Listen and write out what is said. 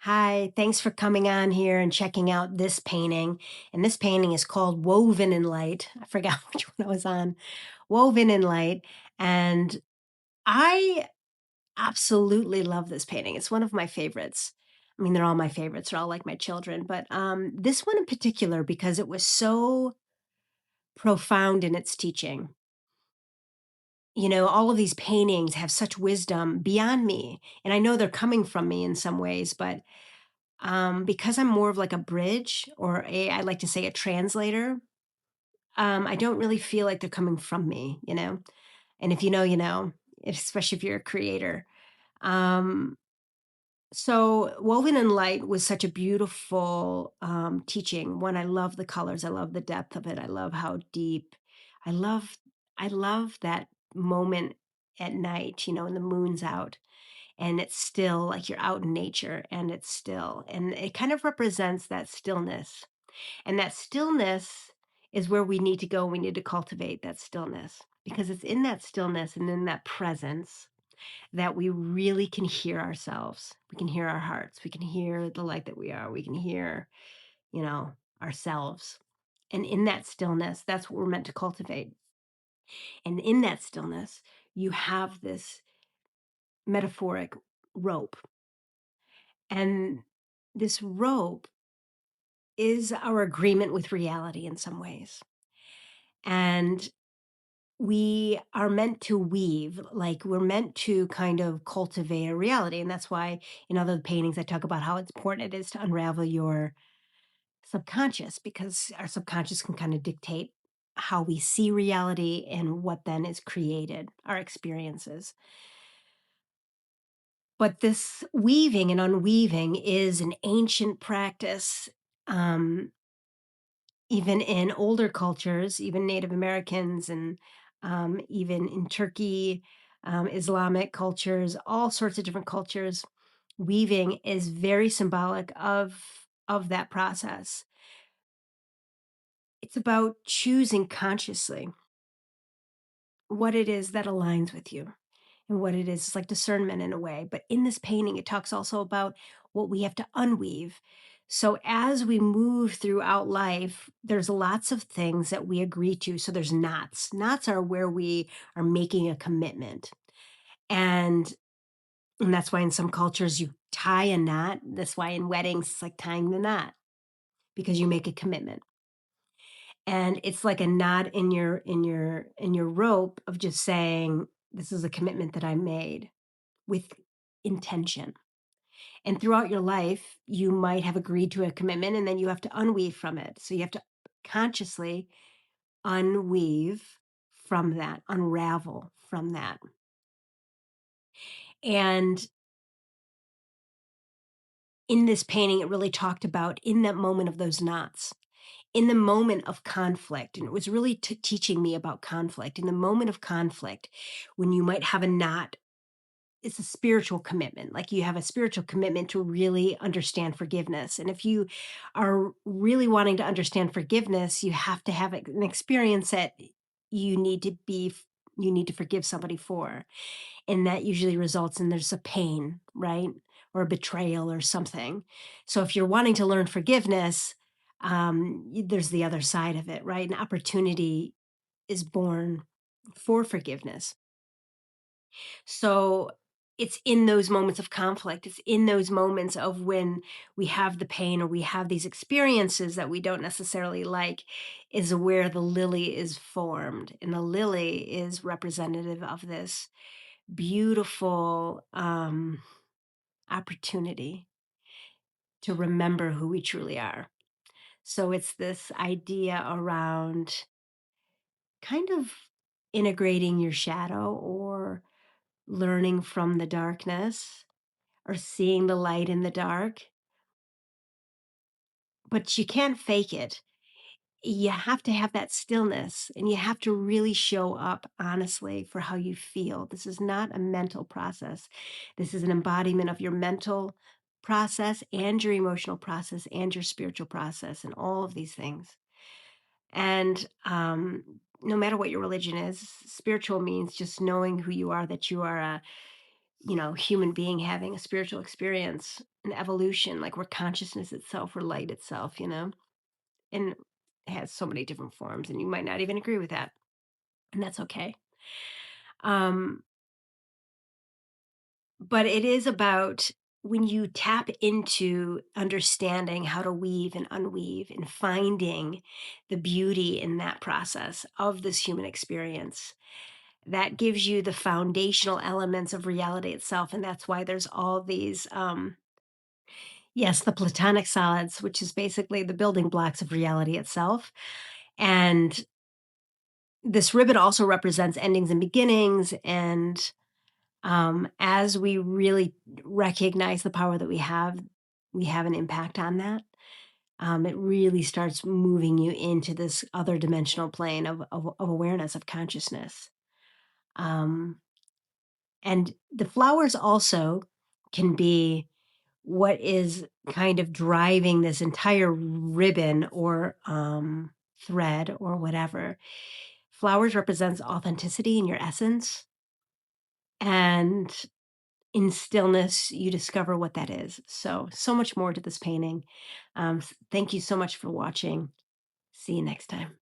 Hi, thanks for coming on here and checking out this painting. And this painting is called Woven in Light. I forgot which one I was on. Woven in Light. And I absolutely love this painting. It's one of my favorites. I mean, they're all my favorites. They're all like my children. But this one in particular, because it was so profound in its teaching. You know, all of these paintings have such wisdom beyond me. And I know they're coming from me in some ways, but because I'm more of like a bridge or I like to say a translator, I don't really feel like they're coming from me, you know? And if you know, you know, especially if you're a creator. Um, so Woven in Light was such a beautiful teaching. One, I love the colors. I love the depth of it. I love how deep. I love, I love that moment at night, you know, when the moon's out and it's still like you're out in nature and it's still and it kind of represents that stillness, and that stillness is where we need to go. We need to cultivate that stillness because it's in that stillness and in that presence that we really can hear ourselves. We can hear our hearts, we can hear the light that we are, we can hear, you know, ourselves. And in that stillness, that's what we're meant to cultivate. And in that stillness, you have this metaphoric rope. And this rope is our agreement with reality in some ways. And we are meant to weave, like we're meant to kind of cultivate a reality. And that's why in other paintings, I talk about how important it is to unravel your subconscious because our subconscious can kind of dictate how we see reality and what then is created, our experiences. But this weaving and unweaving is an ancient practice. Um, Even in older cultures, even Native Americans and, even in Turkey, Islamic cultures, all sorts of different cultures, weaving is very symbolic of that process. It's about choosing consciously what it is that aligns with you and what it is. It's like discernment in a way. But in this painting, it talks also about what we have to unweave. So as we move throughout life, there's lots of things that we agree to. So there's knots. Knots are where we are making a commitment. And, and that's why in some cultures you tie a knot. That's why in weddings it's like tying the knot because you make a commitment. And it's like a knot in your rope of just saying, this is a commitment that I made with intention. And throughout your life, you might have agreed to a commitment and then you have to unweave from it. So you have to consciously unweave from that, unravel from that. And in this painting, it really talked about in that moment of those knots, in the moment of conflict. And it was really teaching me about conflict. In the moment of conflict, when you might have a knot, it's a spiritual commitment. Like you have a spiritual commitment to really understand forgiveness. And if you are really wanting to understand forgiveness, you have to have an experience that you need to be you need to forgive somebody for. And that usually results in there's a pain, right? Or a betrayal or something. So if you're wanting to learn forgiveness, there's the other side of it, right? An opportunity is born for forgiveness. So it's in those moments of conflict. It's in those moments of when we have the pain or we have these experiences that we don't necessarily like, is where the lily is formed. And the lily is representative of this beautiful opportunity to remember who we truly are. So it's this idea around kind of integrating your shadow or learning from the darkness or seeing the light in the dark, but you can't fake it. You have to have that stillness and you have to really show up honestly for how you feel. This is not a mental process. This is an embodiment of your mental process and your emotional process and your spiritual process and all of these things. And no matter what your religion is, spiritual means just knowing who you are, that you are human being having a spiritual experience, an evolution, like we're consciousness itself, we're light itself. And it has so many different forms, and you might not even agree with that, and that's okay. Um, but it is about when you tap into understanding how to weave and unweave and finding the beauty in that process of this human experience. That gives you the foundational elements of reality itself, and that's why there's all these, yes, the platonic solids, which is basically the building blocks of reality itself, and this ribbon also represents endings and beginnings, and, as we really recognize the power that we have an impact on that. It really starts moving you into this other dimensional plane of awareness, of consciousness. Um And the flowers also can be what is kind of driving this entire ribbon or thread or whatever. Flowers represents authenticity in your essence, and in stillness, you discover what that is. So, so much more to this painting. Thank you so much for watching. See you next time.